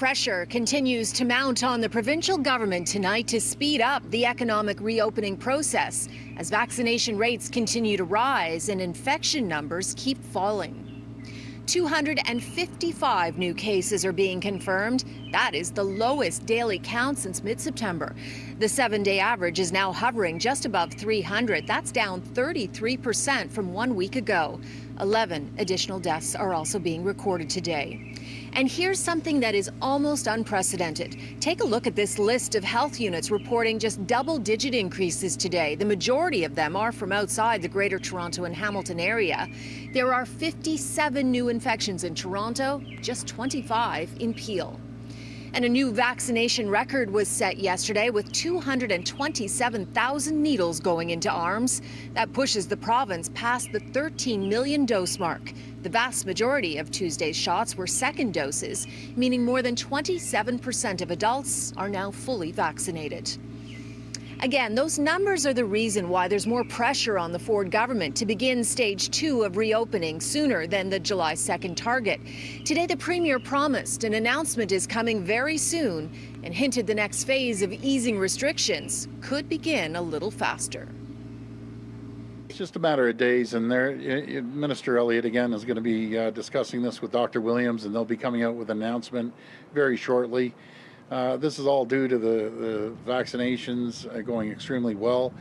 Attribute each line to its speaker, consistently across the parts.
Speaker 1: Pressure continues to mount on the provincial government tonight to speed up the economic reopening process as vaccination rates continue to rise and infection numbers keep falling. 255 new cases are being confirmed. That is the lowest daily count since mid-September. The 7-day average is now hovering just above 300. That's down 33% from 1 week ago. 11 additional deaths are also being recorded today. And here's something that is almost unprecedented. Take a look at this list of health units reporting just double-digit increases today. The majority of them are from outside the Greater Toronto and Hamilton area. There are 57 new infections in Toronto, just 25 in Peel. And a new vaccination record was set yesterday with 227,000 needles going into arms. That pushes the province past the 13 million dose mark. The vast majority of Tuesday's shots were second doses, meaning more than 27% of adults are now fully vaccinated. Again, those numbers are the reason why there's more pressure on the Ford government to begin stage 2 of reopening sooner than the July 2nd target. Today, the Premier promised an announcement is coming very soon and hinted the next phase of easing restrictions could begin a little faster.
Speaker 2: It's just a matter of days, and Minister Elliott again is going to be discussing this with Dr. Williams, and they'll be coming out with an announcement very shortly. This is all due to the vaccinations going extremely well.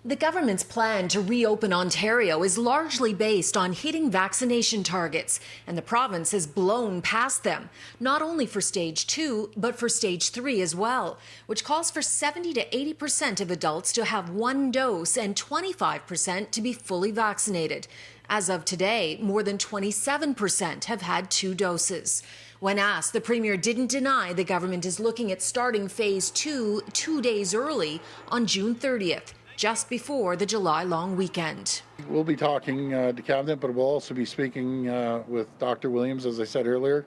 Speaker 1: The government's plan to reopen Ontario is largely based on hitting vaccination targets, and the province has blown past them, not only for stage 2, but for stage 3 as well, which calls for 70 to 80% of adults to have 1 dose and 25% to be fully vaccinated. As of today, more than 27% have had 2 doses. When asked, the Premier didn't deny the government is looking at starting phase 2 2 days early on June 30th. Just before the July long weekend.
Speaker 2: We'll be talking to Cabinet, but we'll also be speaking with Dr. Williams, as I said earlier,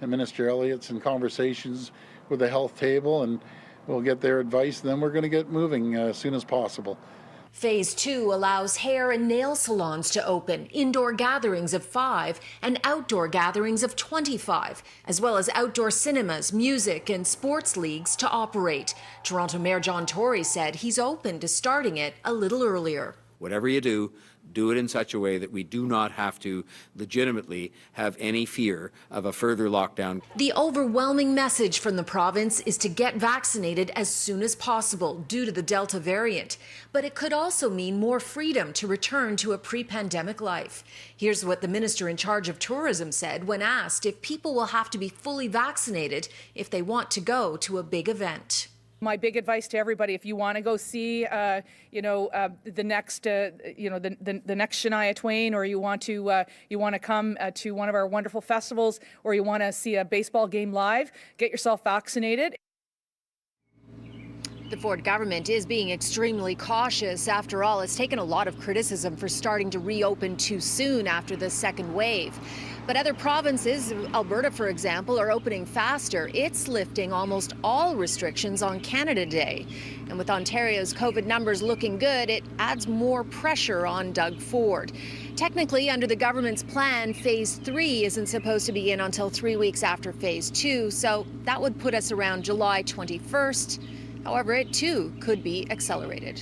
Speaker 2: and Minister Elliott's in conversations with the health table, and we'll get their advice, and then we're going to get moving as soon as possible.
Speaker 1: Phase 2 allows hair and nail salons to open, indoor gatherings of 5 and outdoor gatherings of 25, as well as outdoor cinemas, music and sports leagues to operate. Toronto Mayor John Tory said he's open to starting it a little earlier.
Speaker 3: Whatever you do, do it in such a way that we do not have to legitimately have any fear of a further lockdown.
Speaker 1: The overwhelming message from the province is to get vaccinated as soon as possible due to the Delta variant. But it could also mean more freedom to return to a pre-pandemic life. Here's what the minister in charge of tourism said when asked if people will have to be fully vaccinated if they want to go to a big event.
Speaker 4: My big advice to everybody: if you want to go see, the next, the next Shania Twain, or you want to come to one of our wonderful festivals, or you want to see a baseball game live, get yourself vaccinated.
Speaker 1: The Ford government is being extremely cautious. After all, it's taken a lot of criticism for starting to reopen too soon after the second wave. But other provinces, Alberta for example, are opening faster. It's lifting almost all restrictions on Canada Day. And with Ontario's COVID numbers looking good, it adds more pressure on Doug Ford. Technically, under the government's plan, phase 3 isn't supposed to begin until 3 weeks after phase 2, so that would put us around July 21st. However, it too could be accelerated.